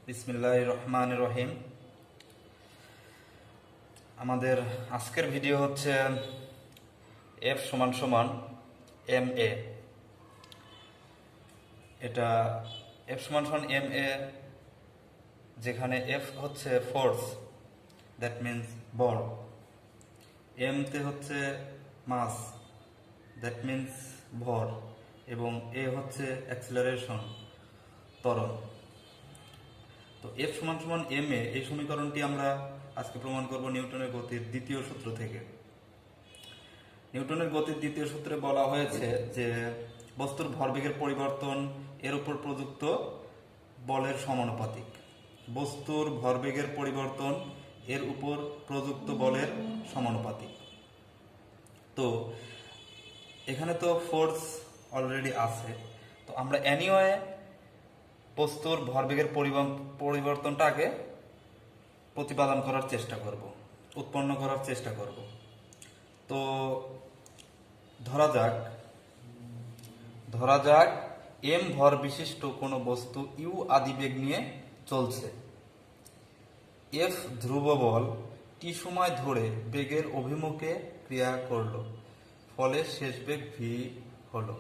বিসমিল্লাহির রহমানির রহিম। আমাদের আজকের ভিডিও হচ্ছে এফ সমান সমান এম এ। এটা এফ সমান সমান এম এ, যেখানে এফ হচ্ছে ফোর্স, দ্যাট মিন্স বল, এম তে হচ্ছে মাস, দ্যাট মিন্স ভর, এবং এ হচ্ছে অ্যাক্সিলারেশন, ত্বরণ। তো এফ সমান সমান এম এ, এই সমীকরণটি আমরা আজকে প্রমাণ করব নিউটনের গতির দ্বিতীয় সূত্র থেকে। নিউটনের গতির দ্বিতীয় সূত্রে বলা হয়েছে যে বস্তুর ভরবেগের পরিবর্তন এর উপর প্রযুক্ত বলের সমানুপাতিক। বস্তুর ভরবেগের পরিবর্তন এর উপর প্রযুক্ত বলের সমানুপাতিক। তো এখানে তো ফোর্স অলরেডি আছে, তো আমরা এনিওয়ে বস্তুর ভরবেগের পরিবর্তনটা আগে প্রতিপাদন করার চেষ্টা করব, উৎপন্ন করার চেষ্টা করব। তো ধরা যাক এম ভর বিশিষ্ট কোনো বস্তু ইউ আদিবেগ নিয়ে চলছে। এফ ধ্রুব বল টি সময় ধরে বেগের অভিমুখে ক্রিয়া করলো, ফলে শেষ বেগ ভি হলো।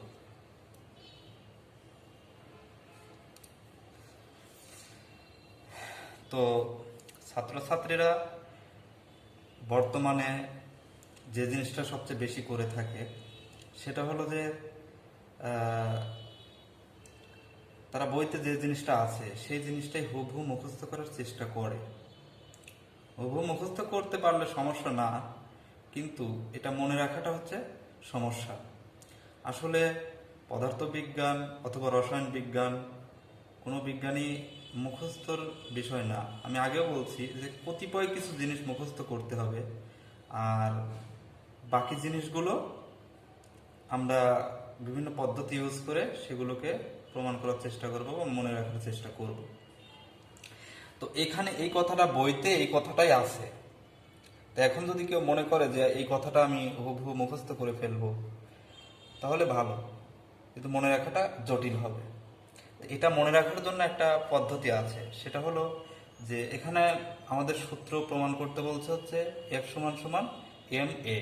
তো ছাত্রছাত্রীরা বর্তমানে যে জিনিসটা সবচেয়ে বেশি করে থাকে সেটা হলো যে তারা বইতে যে জিনিসটা আছে সেই জিনিসটাই হুবহু মুখস্থ করার চেষ্টা করে। হুবহু মুখস্থ করতে পারলে সমস্যা না, কিন্তু এটা মনে রাখাটা হচ্ছে সমস্যা। আসলে পদার্থবিজ্ঞান অথবা রসায়ন বিজ্ঞান কোনো বিজ্ঞানী মুখস্থর বিষয় না। আমি আগেও বলছি যে কতিপয় কিছু জিনিস মুখস্থ করতে হবে, আর বাকি জিনিসগুলো আমরা বিভিন্ন পদ্ধতি ইউজ করে সেগুলোকে প্রমাণ করার চেষ্টা করব বা মনে রাখার চেষ্টা করব। তো এখানে এই কথাটা বইতে এই কথাটাই আছে। তো এখন যদি কেউ মনে করে যে এই কথাটা আমি হুবহু মুখস্থ করে ফেলবো, তাহলে ভালো, কিন্তু মনে রাখাটা জটিল হবে। এটা মনে রাখার জন্য একটা পদ্ধতি আছে, সেটা হলো যে এখানে আমাদের সূত্র প্রমাণ করতে বলছে হচ্ছে এফ সমান সমান এম এ।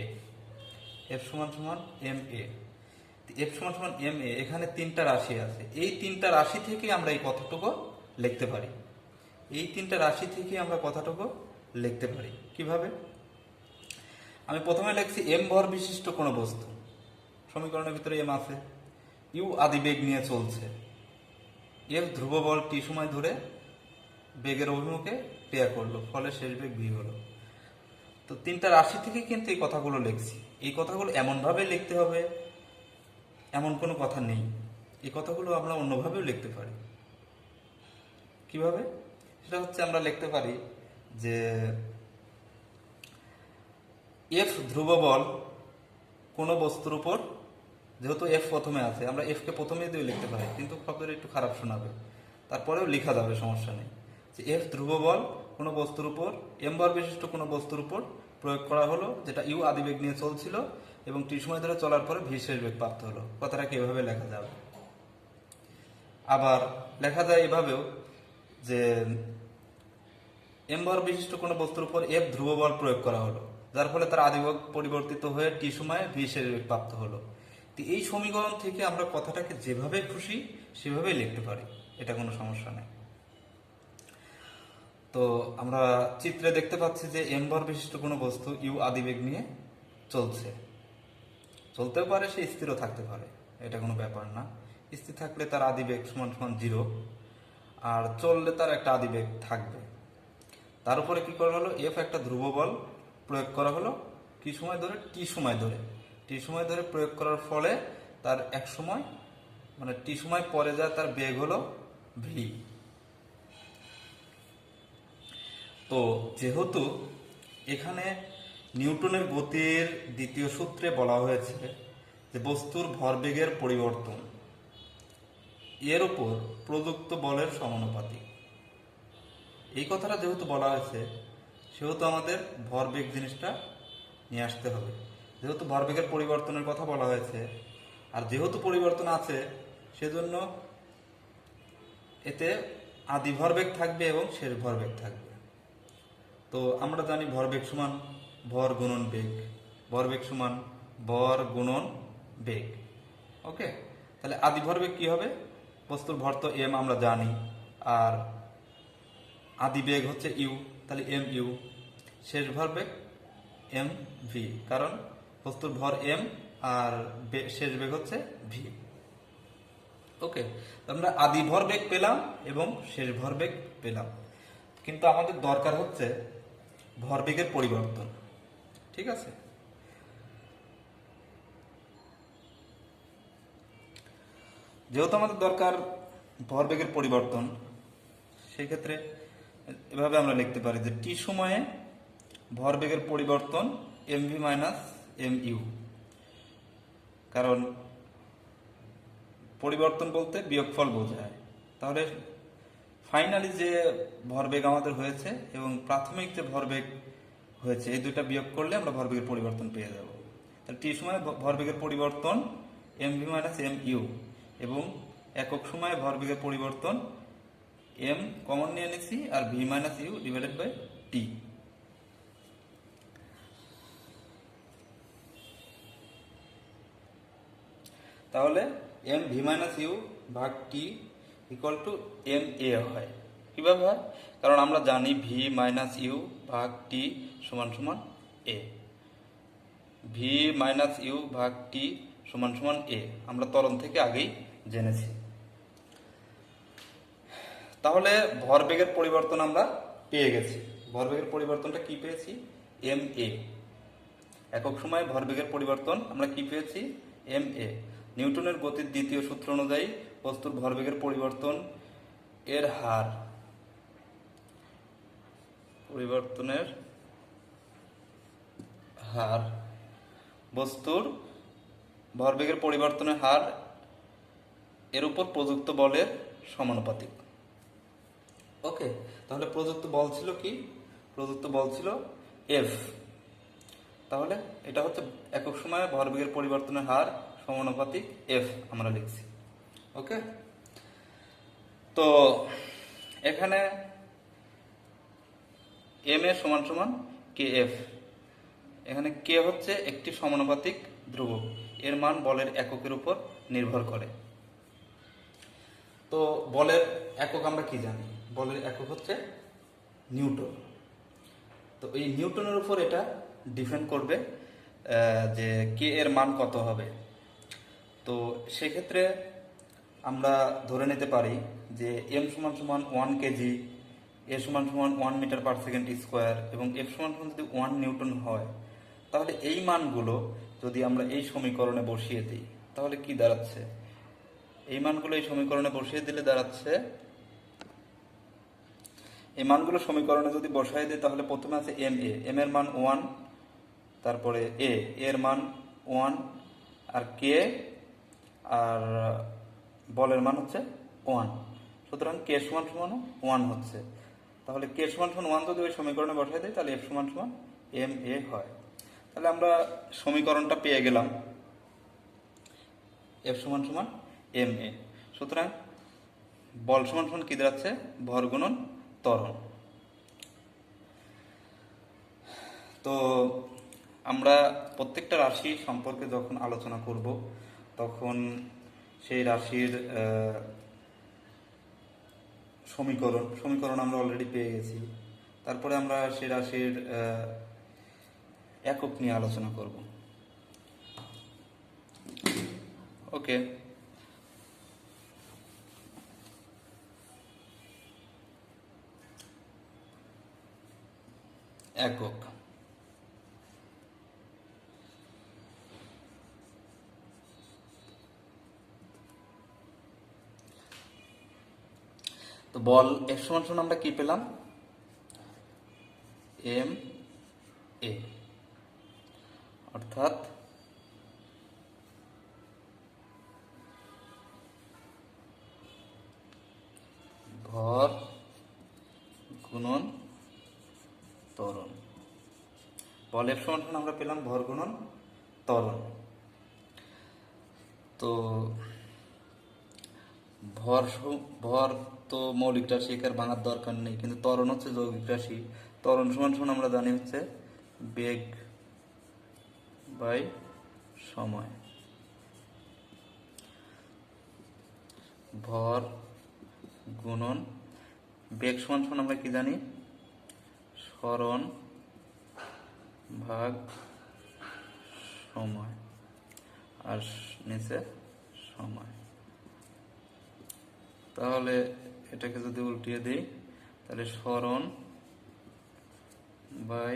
এফ সমান সমান এম এ, এফ সমান সমান এম এ, এখানে তিনটা রাশি আছে। এই তিনটা রাশি থেকে আমরা এই কথাটুকু লিখতে পারি। এই তিনটা রাশি থেকে আমরা কথাটুকু লিখতে পারি কিভাবে? আমি প্রথমে লিখছি এম ভর বিশিষ্ট কোনো বস্তু, সমীকরণের ভিতরে এম আছে, ইউ আদিবেগ নিয়ে চলছে, এফ ধ্রুব বল টি সময় ধরে বেগের অভিমুখে ক্রিয়া করলো, ফলে শেষ বেগ ভি হলো। তো তিনটা রাশি থেকে কিন্তু এই কথাগুলো লিখছি। এই কথাগুলো এমনভাবে লিখতে হবে এমন কোনো কথা নেই। এই কথাগুলো আমরা অন্যভাবেও লিখতে পারি। কিভাবে? সেটা হচ্ছে আমরা লিখতে পারি যে এফ ধ্রুব বল কোনো বস্তুর উপর, যেহেতু এফ প্রথমে আছে আমরা এফ কে প্রথমে দিয়ে লিখতে পারি, কিন্তু শব্দটা একটু খারাপ শোনাবে, তারপরেও লেখা যাবে, সমস্যা নেই। যে এফ ধ্রুব বল কোনো বস্তুর উপর, এম ভর বিশিষ্ট কোনো বস্তুর উপর প্রয়োগ করা হলো, যেটা ইউ আদিবেগ নিয়ে চলছিল এবং টি সময় ধরে চলার পরে ভি শেষ বেগ প্রাপ্ত হলো। কথাটাকে এভাবে লেখা যাবে। আবার লেখা যায় এভাবেও যে এম ভর বিশিষ্ট কোনো বস্তুর উপর এফ ধ্রুব বল প্রয়োগ করা হলো, যার ফলে তার আদিবেগ পরিবর্তিত হয়ে টি সময়ে ভি শেষ বেগ প্রাপ্ত হলো। তো এই সমীকরণ থেকে আমরা কথাটাকে যেভাবে খুশি সেভাবেই লিখতে পারি, এটা কোনো সমস্যা নেই। তো আমরা চিত্রে দেখতে পাচ্ছি যে এম ভর বিশিষ্ট কোনো বস্তু ইউ আদিবেগ নিয়ে চলছে। চলতেও পারে, সে স্থিরও থাকতে পারে, এটা কোনো ব্যাপার না। স্থির থাকলে তার আদিবেগ সমান সমান 0, আর চললে তার একটা আদিবেগ থাকবে। তার উপরে কি করা হলো, এফ একটা ধ্রুব বল প্রয়োগ করা হলো কি সময় ধরে, টি সময় ধরে। টি সময় ধরে প্রয়োগ করার ফলে তার এক সময়, মানে টি সময় পরে যা তার বেগ হলো ভি। তো যেহেতু এখানে নিউটনের গতির দ্বিতীয় সূত্রে বলা হয়েছে যে বস্তুর ভরবেগের পরিবর্তন এর উপর প্রযুক্ত বলের সমানুপাতিক, এই কথাটা যেহেতু বলা হয়েছে সেহেতু আমাদের ভরবেগ জিনিসটা নিয়ে আসতে হবে। যেহেতু ভরবেগের পরিবর্তনের কথা বলা হয়েছে, আর যেহেতু পরিবর্তন আছে, সেজন্য এতে আদি ভরবেগ থাকবে এবং শেষ ভরবেগ থাকবে। তো আমরা জানি ভরবেগ সমান ভর গুণন বেগ, ভরবেগ সমান ভর গুণন বেগ। ওকে, তাহলে আদি ভরবেগ কি হবে? বস্তুর ভর তো এম আমরা জানি, আর আদি বেগ হচ্ছে ইউ, তাহলে এম ইউ। শেষ ভরবেগ এম ভি, কারণ বস্তুর ভর এম আর শেষ বেগ হচ্ছে ভি। ওকে, আমরা আদি ভরবেগ পেলাম এবং শেষ ভরবেগ পেলাম, কিন্তু আমাদের দরকার হচ্ছে ভরবেগের পরিবর্তন। ঠিক আছে, যেহেতু আমাদের দরকার ভরবেগের পরিবর্তন, সেই ক্ষেত্রে এভাবে আমরা লিখতে পারি যে টি সময়ে ভরবেগের পরিবর্তন M V minus M U. কারণ পরিবর্তন বলতে বিয়োগফল বোঝায়। তাহলে ফাইনালি যে ভরবেগ আমাদের হয়েছে এবং প্রাথমিক যে ভরবেগ হয়েছে, এই দুইটা বিয়োগ করলে আমরা ভরবেগের পরিবর্তন পেয়ে যাব। তাহলে টি সময়ে ভরবেগের পরিবর্তন M V minus M U, এবং একক সময়ে ভরবেগের পরিবর্তন এম কমন নিয়ে নিচ্ছি আর V minus U divided by T. তাহলে এম ভি মাইনাস ইউ ভাগ T equal to M A হয়। কিভাবে হয়? কারণ আমরা জানি ভি মাইনাস ইউ ভাগ টি সমান সমান এ। ভি মাইনাস ইউ ভাগ টি সমান সমান এ আমরা ত্বরণ থেকে আগেই জেনেছি। তাহলে ভরবেগের পরিবর্তন আমরা পেয়ে গেছি। ভরবেগের পরিবর্তনটা কি পেয়েছি? M A. একক সময়ে ভরবেগের পরিবর্তন আমরা কি পেয়েছি? M A. নিউটনের গতির দ্বিতীয় সূত্র অনুযায়ী বস্তুর ভরবেগের পরিবর্তন এর হার, পরিবর্তনের হার বস্তুর ভরবেগের পরিবর্তনের হার এর উপর প্রযুক্ত বলের সমানুপাতিক। ওকে, তাহলে প্রযুক্ত বল ছিল কি? প্রযুক্ত বল ছিল এফ। তাহলে এটা হচ্ছে একক সময়ে ভরবেগের পরিবর্তনের হার সমানুপাতিক এফ আমরা লিখছি। ওকে, তো এখানে এম এর সমান সমান কে এফ। এখানে কে হচ্ছে একটি সমানুপাতিক ধ্রুবক, এর মান বলের এককের উপর নির্ভর করে। তো বলের একক আমরা কি জানি? বলের একক হচ্ছে নিউটন। তো এই নিউটনের উপর এটা ডিপেন্ড করবে যে কে এর মান কত হবে। তো সেক্ষেত্রে আমরা ধরে নিতে পারি যে এম সমান সমান 1 কেজি, এ সমান সমান 1 মিটার পার সেকেন্ড স্কোয়ার এবং এফ সমান সমান যদি 1 নিউটন হয়, তাহলে এই মানগুলো যদি আমরা এই সমীকরণে বসিয়ে দিই তাহলে কি দাঁড়াচ্ছে? এই মানগুলো এই সমীকরণে বসিয়ে দিলে দাঁড়াচ্ছে, এই মানগুলো সমীকরণে যদি বসাই দিই তাহলে প্রথমে আছে এম এ, এম এর মান 1, তারপরে এ এর মান 1, আর কে আর বলের মান হচ্ছে 1। সুতরাং কে সমান সমান 1 হচ্ছে। তাহলে কে সমান সমান 1 যদি ওই সমীকরণে বসাই দিই তাহলে এফ সমান সমান এম এ হয়। তাহলে আমরা সমীকরণটা পেয়ে গেলাম, এফ সমান সমান এম এ। সুতরাং বল সমান সমান কি দাঁড়াচ্ছে? ভর গুণন ত্বরণ। তো আমরা প্রত্যেকটা রাশি সম্পর্কে যখন আলোচনা করব তখন সেই রাশির সমীকরণ আমরা অলরেডি পেয়ে গেছি। তারপরে আমরা সেই রাশির একক নিয়ে আলোচনা করব। ওকে, একক। তো বল এফ সমান সমান আমরা কি পেলাম? এম এ, অর্থাৎ ভর গুণন ত্বরণ। বল এফ সমান সমান আমরা পেলাম ভর গুণন ত্বরণ। তো ভর তো মৌলিক রাশি, এখানে ভাঙার দরকার নেই, কিন্তু ত্বরণ হচ্ছে যৌগিক রাশি। ত্বরণ সমান সমান আমরা জানি হচ্ছে বেগ বাই সময়। ভর গুণন বেগ সমান সমান আমরা কি জানি, সরণ ভাগ সময়, আর নিচে সময়। তাহলে এটাকে যদি উল্টিয়ে দিই, তাহলে সরণ বাই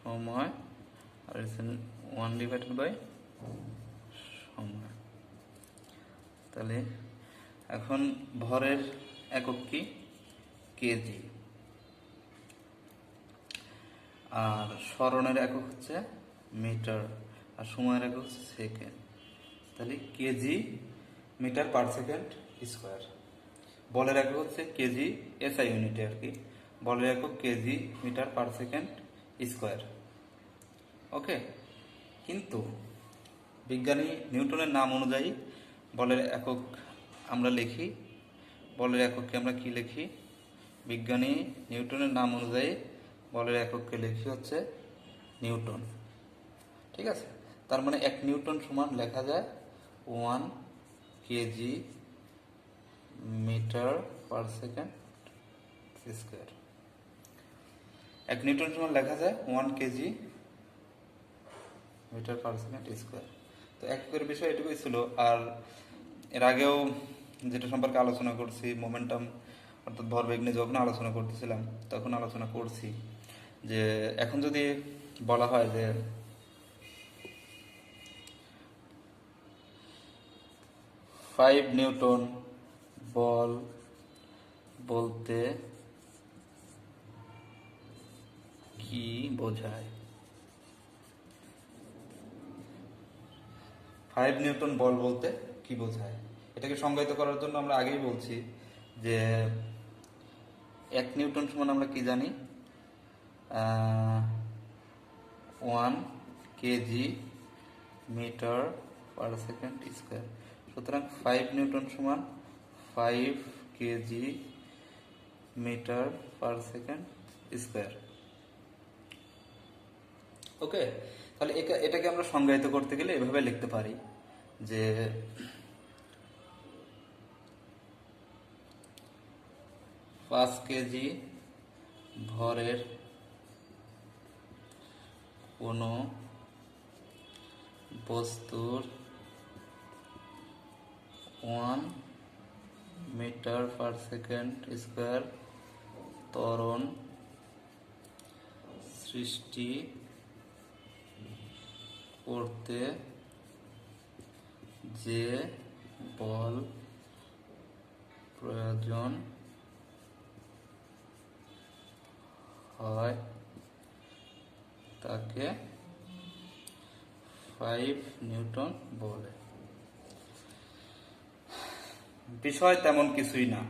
সময়, আর 1/বাই সময়। তাহলে এখন ভরের একক কি, কেজি, আর সরণের একক হচ্ছে মিটার, আর সময়ের একক হচ্ছে সেকেন্ড। তাহলে K G metre per second square. বলের একক হচ্ছে কেজি, এসআই ইউনিটে আর কি, বলের একক kg metre per second square. Okay, কিন্তু বিজ্ঞানী নিউটনের নাম অনুযায়ী বলের একক আমরা লিখি, বলের একককে আমরা কি লিখি, বিজ্ঞানী নিউটনের নাম অনুযায়ী বলের একককে লিখি হচ্ছে নিউটন। ঠিক আছে, তার মানে 1 নিউটন সমান লেখা যায় 1 KG metre per second square. 1 newton সমান লেখা যায় 1 KG metre per second square. তো এককের বিষয় এটুকুই ছিল। আর এর আগেও যেটা সম্পর্কে আলোচনা করছি, মোমেন্টাম অর্থাৎ ভরবেগ নিয়ে যখন আলোচনা করতেছিলাম তখন আলোচনা করছি যে এখন যদি বলা হয় যে 5 নিউটন বল বলতে কি বোঝায়, 5 নিউটন বল বলতে কি বোঝায়, এটাকে সংজ্ঞায়িত করার জন্য আমরা আগেই বলছি যে 1 নিউটন সমান আমরা কি জানি, 1 KG metre per second square. সুতরাং 5 নিউটন সমান 5 kg metre per second square. Okay, তাহলে এটাকে আমরা সংজ্ঞায়িত করতে গেলে এভাবে লিখতে পারি যে 5 কেজি ভরের কোনো বস্তুর 1 মিটার পার সেকেন্ড স্কোয়ার ত্বরণ সৃষ্টি করতে যে বল প্রয়োজন হয় তাকে 5 নিউটন বলে। বিষয় তেমন কিছুই না,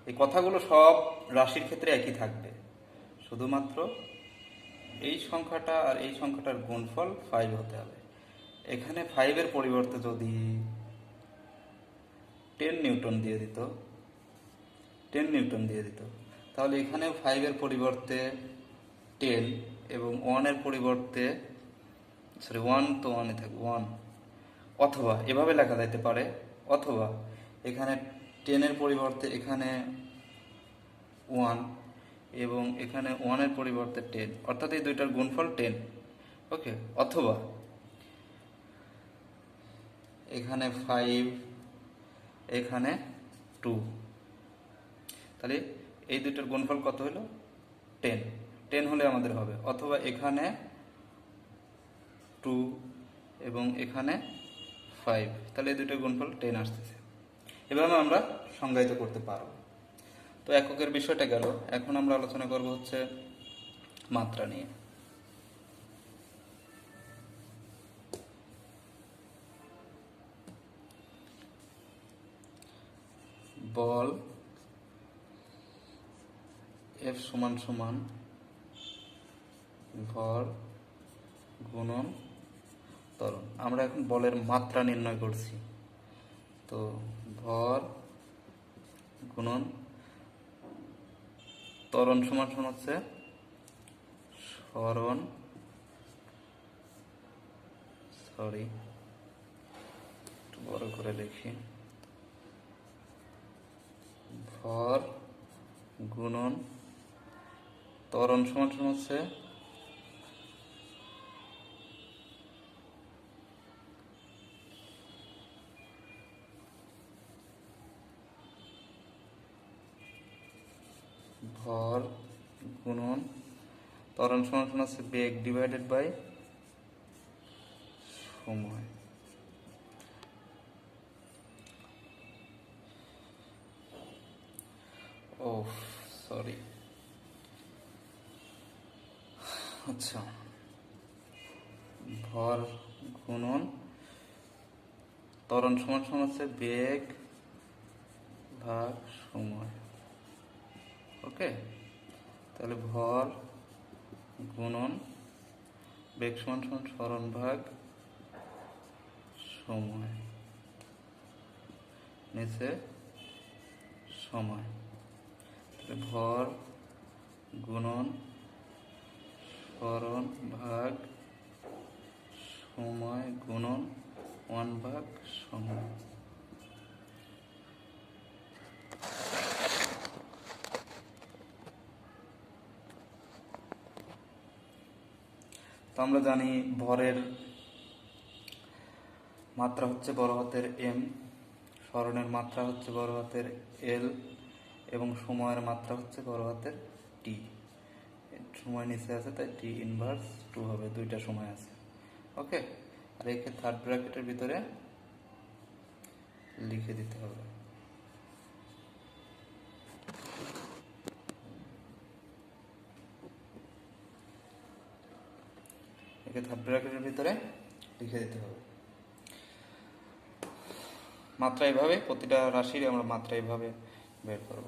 এই কথাগুলো সব রাশির ক্ষেত্রে একই থাকবে, শুধুমাত্র এই সংখ্যাটা আর এই সংখ্যাটার গুণফল 5 হতে হবে। এখানে 5-এর পরিবর্তে যদি 10 নিউটন দিয়ে দিত, 10 নিউটন দিয়ে দিত, তাহলে এখানেও 5-এর পরিবর্তে 10 এবং 1-এর পরিবর্তে 1 তো 1-ই থাকবে 1। অথবা এভাবে লেখা যেতে পারে, অথবা এখানে 10-এর পরিবর্তে এখানে 1 এবং এখানে 1-এর পরিবর্তে 10, অর্থাৎ এই দুইটার গুণফল 10। ওকে, অথবা এখানে 5 এখানে 2, তাহলে এই দুইটার গুণফল কত হলো 10, 10 হলে আমাদের হবে। অথবা এখানে 2 এবং এখানে 5, তাহলে এই দুইটার গুণফল 10 আসতেছে। এভাবে আমরা সংজ্ঞায়িত করতে পারব। তো এককের বিষয়টা গেল, এখন আমরা আলোচনা করব হচ্ছে মাত্রা নিয়ে। বল F সমান সমান ভর গুণন ত্বরণ। আমরা এখন বলের মাত্রা নির্ণয় করছি, তো ভর গুণন ত্বরণ সমান সমান হচ্ছে সরণ একটু বড় করে লিখি, ভর গুণন ত্বরণ সমান সমান হচ্ছে ভর গুণন ত্বরণ সমান সমান হচ্ছে বেগ ডিভাইডেড বাই সময়। ও সরি, আচ্ছা, ভর গুণন ত্বরণ সমান সমান হচ্ছে বেগ ভাগ সময়। ওকে, তাহলে ভর গুণন বেগ সমান সমান সরণ ভাগ সময়, নিচে সময়। তাহলে ভর গুণন সরণ ভাগ সময় গুণন 1 ভাগ সময়। তো আমরা জানি ভরের মাত্রা হচ্ছে বড় হাতের এম, সরণের মাত্রা হচ্ছে বড় হাতের এল, এবং সময়ের মাত্রা হচ্ছে বড় হাতের টি। সময় নিচে আছে তাই টি ইনভার্স 2 হবে, দুইটা সময় আছে। ওকে, আর একে থার্ড ব্র্যাকেটের ভিতরে লিখে দিতে হবে। একে থার্ড ব্র্যাকেটের ভিতরে লিখে দিতে হবে। মাত্রা এইভাবে, প্রতিটা রাশির আমরা মাত্রা এইভাবে বের করব।